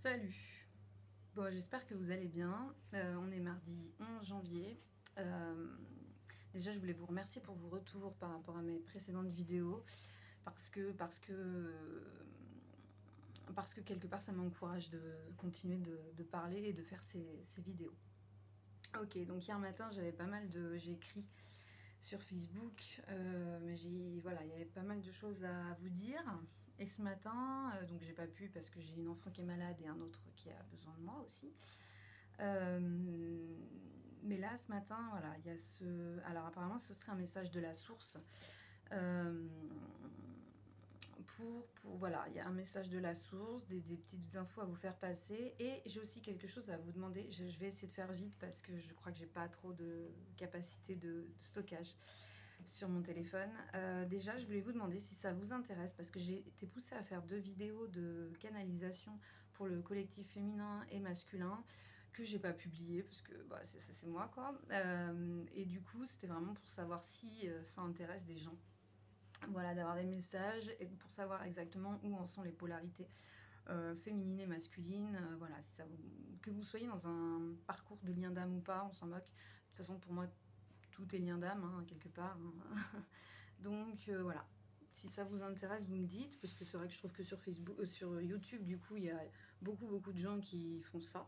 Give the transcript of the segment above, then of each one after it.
Salut. Bon, j'espère que vous allez bien. On est mardi 11 janvier. Euh, Déjà, je voulais vous remercier pour vos retours par rapport à mes précédentes vidéos parce que quelque part, ça m'encourage de continuer de parler et de faire ces vidéos. Ok, donc hier matin, j'ai écrit sur Facebook, mais voilà, il y avait pas mal de choses à vous dire. Et ce matin, donc j'ai pas pu parce que j'ai une enfant qui est malade et un autre qui a besoin de moi aussi. Mais là, ce matin, voilà, il y a ce. Alors, apparemment, ce serait un message de la source. Euh, voilà, il y a un message de la source, des petites infos à vous faire passer. Et j'ai aussi quelque chose à vous demander. Je vais essayer de faire vite parce que je crois que j'ai pas trop de capacité de stockage sur mon téléphone. Déjà, je voulais vous demander si ça vous intéresse parce que j'ai été poussée à faire 2 vidéos de canalisation pour le collectif féminin et masculin que j'ai pas publié parce que bah, c'est moi quoi. Et du coup, c'était vraiment pour savoir si ça intéresse des gens. Voilà, d'avoir des messages et pour savoir exactement où en sont les polarités féminines et masculines. Voilà, si que vous soyez dans un parcours de lien d'âme ou pas, on s'en moque. De toute façon, pour moi, tout est lien d'âme, hein, quelque part. Hein. Donc voilà. Si ça vous intéresse, vous me dites, parce que c'est vrai que je trouve que sur Facebook, sur YouTube, du coup, il y a beaucoup de gens qui font ça.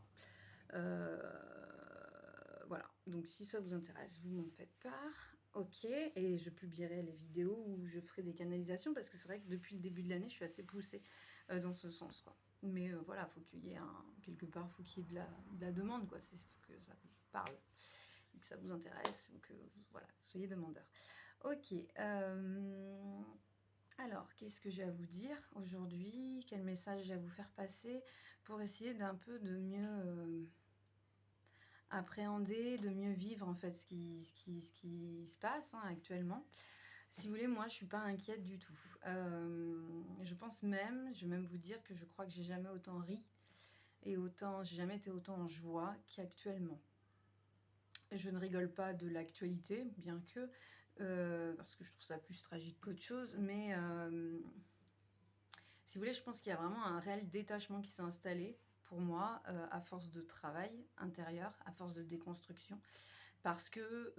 Voilà. Donc si ça vous intéresse, vous m'en faites part. Ok. Et je publierai les vidéos où je ferai des canalisations, parce que c'est vrai que depuis le début de l'année, je suis assez poussée dans ce sens, quoi. Mais voilà, faut qu'il y ait quelque part, faut qu'il y ait de la demande, quoi. Faut que ça vous parle et que ça vous intéresse, ou que voilà, vous soyez demandeur. Ok. Alors, qu'est-ce que j'ai à vous dire aujourd'hui? Quel message j'ai à vous faire passer pour essayer d'un peu de mieux appréhender, de mieux vivre en fait ce qui se passe, hein, actuellement. Si vous voulez, moi je suis pas inquiète du tout. Je vais même vous dire que je crois que j'ai jamais autant ri et j'ai jamais été autant en joie qu'actuellement. Je ne rigole pas de l'actualité, bien que, parce que je trouve ça plus tragique qu'autre chose, mais si vous voulez, je pense qu'il y a vraiment un réel détachement qui s'est installé pour moi, à force de travail intérieur, à force de déconstruction, parce que,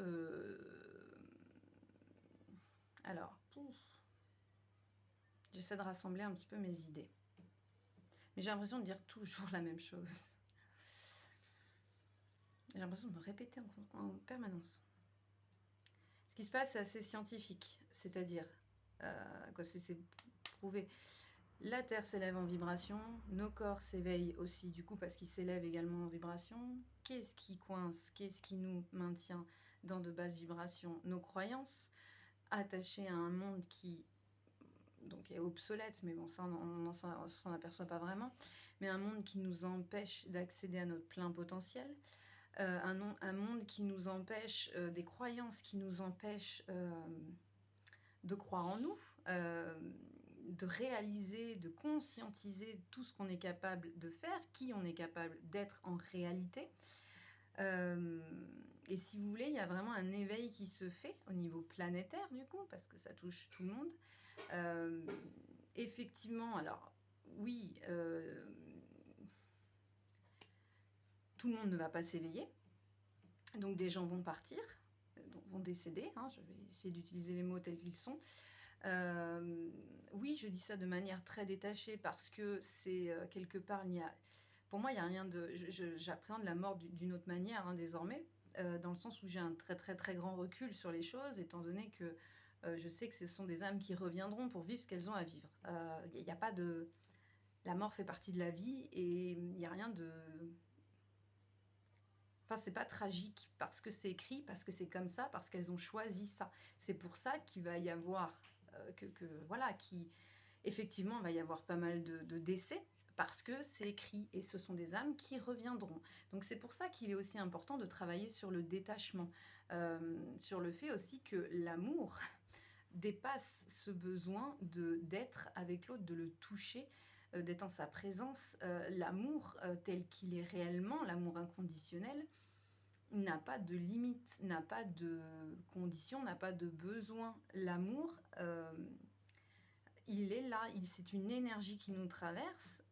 alors, j'essaie de rassembler un petit peu mes idées, mais j'ai l'impression de dire toujours la même chose. J'ai l'impression de me répéter en permanence. Ce qui se passe, c'est assez scientifique, c'est-à-dire, quoi, c'est prouvé. La Terre s'élève en vibration, nos corps s'éveillent aussi du coup parce qu'ils s'élèvent également en vibration. Qu'est-ce qui coince? Qu'est-ce qui nous maintient dans de basses vibrations? Nos croyances, attachées à un monde qui donc est obsolète, mais bon, ça on s'en aperçoit pas vraiment, mais un monde qui nous empêche d'accéder à notre plein potentiel, un monde qui nous empêche, des croyances qui nous empêchent de croire en nous, de réaliser, de conscientiser tout ce qu'on est capable de faire, qui on est capable d'être en réalité. Et si vous voulez, il y a vraiment un éveil qui se fait au niveau planétaire, du coup, parce que ça touche tout le monde. Effectivement, alors oui, tout le monde ne va pas s'éveiller, donc des gens vont partir, vont décéder, hein, je vais essayer d'utiliser les mots tels qu'ils sont. Oui, je dis ça de manière très détachée parce que c'est quelque part, pour moi, il n'y a rien de. J'appréhende la mort d'une autre manière, hein, désormais, dans le sens où j'ai un très très très grand recul sur les choses, étant donné que je sais que ce sont des âmes qui reviendront pour vivre ce qu'elles ont à vivre. Il n'y a pas de. La mort fait partie de la vie et il n'y a rien de. Enfin, c'est pas tragique parce que c'est écrit, parce que c'est comme ça, parce qu'elles ont choisi ça. C'est pour ça qu'il va y avoir voilà, effectivement, il va y avoir pas mal de décès parce que c'est écrit et ce sont des âmes qui reviendront. Donc c'est pour ça qu'il est aussi important de travailler sur le détachement, sur le fait aussi que l'amour dépasse ce besoin d'être avec l'autre, de le toucher, d'être en sa présence. L'amour tel qu'il est réellement, l'amour inconditionnel, n'a pas de limite, n'a pas de condition, n'a pas de besoin. L'amour, il est là, c'est une énergie qui nous traverse.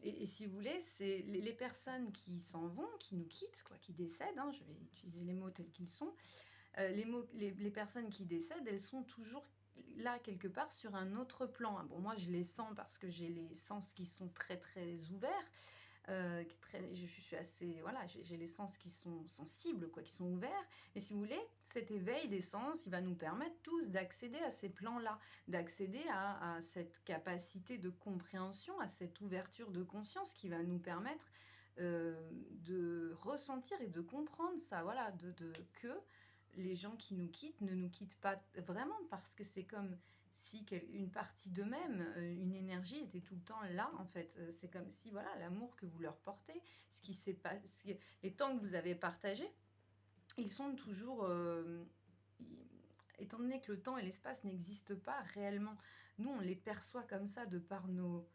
Et si vous voulez, c'est les personnes qui s'en vont, qui nous quittent, quoi, qui décèdent, hein, je vais utiliser les mots tels qu'ils sont, les personnes qui décèdent, elles sont toujours là quelque part sur un autre plan. Bon, moi je les sens parce que j'ai les sens qui sont très très ouverts, je suis assez, voilà, j'ai les sens qui sont sensibles, quoi, qui sont ouverts. Mais si vous voulez, cet éveil des sens, il va nous permettre tous d'accéder à ces plans-là, d'accéder à cette capacité de compréhension, à cette ouverture de conscience qui va nous permettre de ressentir et de comprendre ça, voilà, que les gens qui nous quittent ne nous quittent pas vraiment, parce que c'est comme si une partie d'eux-mêmes, une énergie était tout le temps là, en fait. C'est comme si, voilà, l'amour que vous leur portez, ce qui s'est passé, les temps que vous avez partagés, ils sont toujours... étant donné que le temps et l'espace n'existent pas réellement, nous, on les perçoit comme ça de par nos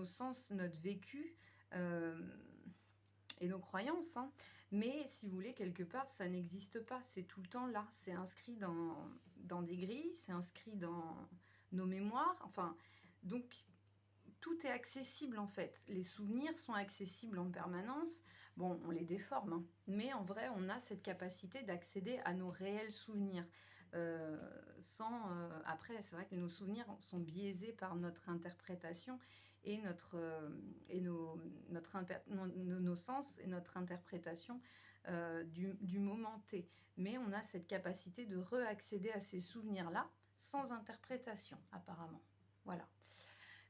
sens, notre vécu et nos croyances, hein. Mais si vous voulez, quelque part, ça n'existe pas. C'est tout le temps là. C'est inscrit dans des grilles, c'est inscrit dans nos mémoires. Enfin, donc, tout est accessible en fait. Les souvenirs sont accessibles en permanence. Bon, on les déforme, hein. Mais en vrai, on a cette capacité d'accéder à nos réels souvenirs. Après, c'est vrai que nos souvenirs sont biaisés par notre interprétation et nos sens et notre interprétation du moment T. Mais on a cette capacité de réaccéder à ces souvenirs-là sans interprétation, apparemment. Voilà.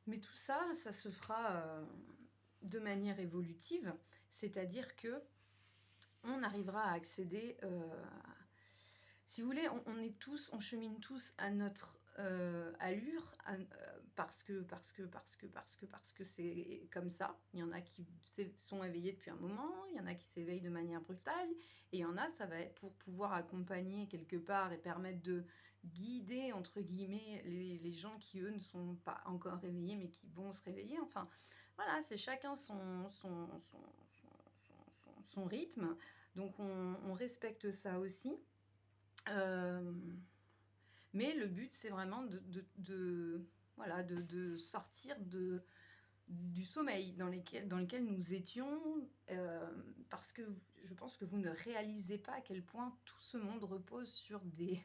Mais tout ça, ça se fera de manière évolutive, c'est-à-dire que on arrivera à accéder, si vous voulez, on chemine tous à notre allure, parce que c'est comme ça. Il y en a qui sont éveillés depuis un moment, il y en a qui s'éveillent de manière brutale, et il y en a, ça va être pour pouvoir accompagner quelque part et permettre de guider, entre guillemets, les gens qui, eux, ne sont pas encore réveillés, mais qui vont se réveiller. Enfin, voilà, c'est chacun son rythme. Donc, on respecte ça aussi. Mais le but, c'est vraiment voilà, de sortir du sommeil dans lequel nous étions, parce que je pense que vous ne réalisez pas à quel point tout ce monde repose sur des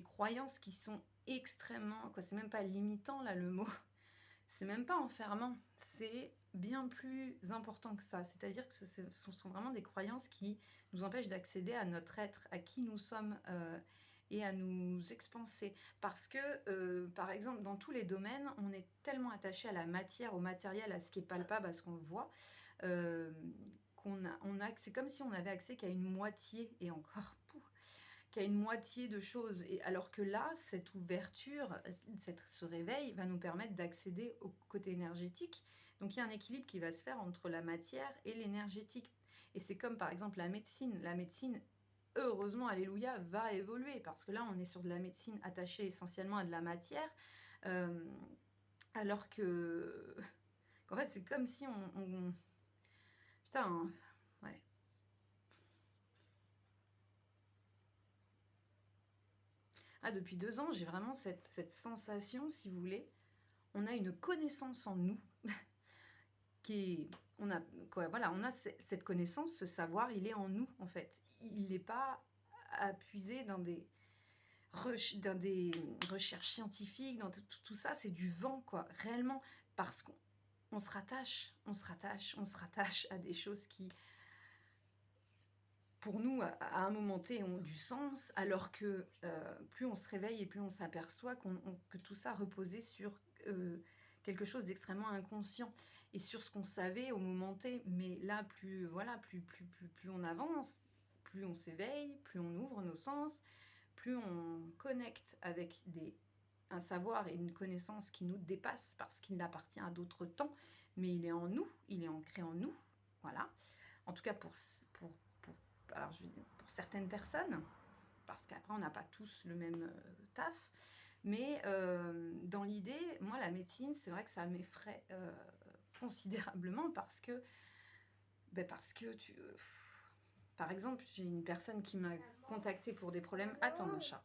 croyances qui sont extrêmement, quoi, c'est même pas limitant là le mot, c'est même pas enfermant, c'est bien plus important que ça. C'est-à-dire que ce sont vraiment des croyances qui nous empêchent d'accéder à notre être, à qui nous sommes, et à nous expanser. Parce que, par exemple, dans tous les domaines, on est tellement attaché à la matière, au matériel, à ce qui est palpable, à ce qu'on voit, euh, c'est comme si on avait accès qu'à une moitié, et encore, qu'à une moitié de choses. Et alors que là, cette ouverture, ce réveil va nous permettre d'accéder au côté énergétique. Donc il y a un équilibre qui va se faire entre la matière et l'énergétique. Et c'est comme par exemple la médecine. La médecine, heureusement, alléluia, va évoluer, parce que là, on est sur de la médecine attachée essentiellement à de la matière, euh, alors que, qu'en fait, c'est comme si putain, hein, ouais. Ah, depuis 2 ans, j'ai vraiment cette sensation, si vous voulez, on a une connaissance en nous qui est, on a, quoi, voilà, on a cette connaissance, ce savoir, il est en nous, en fait. Il n'est pas appuyé dans des recherches scientifiques, dans tout ça, c'est du vent, quoi, réellement, parce qu'on se rattache à des choses qui, pour nous, à un moment T, ont du sens, alors que plus on se réveille et plus on s'aperçoit que tout ça reposait sur quelque chose d'extrêmement inconscient et sur ce qu'on savait au moment T. Mais là, plus on avance, plus on s'éveille, plus on ouvre nos sens, plus on connecte avec un savoir et une connaissance qui nous dépasse, parce qu'il appartient à d'autres temps, mais il est en nous, il est ancré en nous, voilà. En tout cas alors, pour certaines personnes, parce qu'après on n'a pas tous le même taf, mais dans l'idée, moi la médecine, c'est vrai que ça m'effraie considérablement, parce que par exemple, j'ai une personne qui m'a contactée pour des problèmes. Attends mon chat.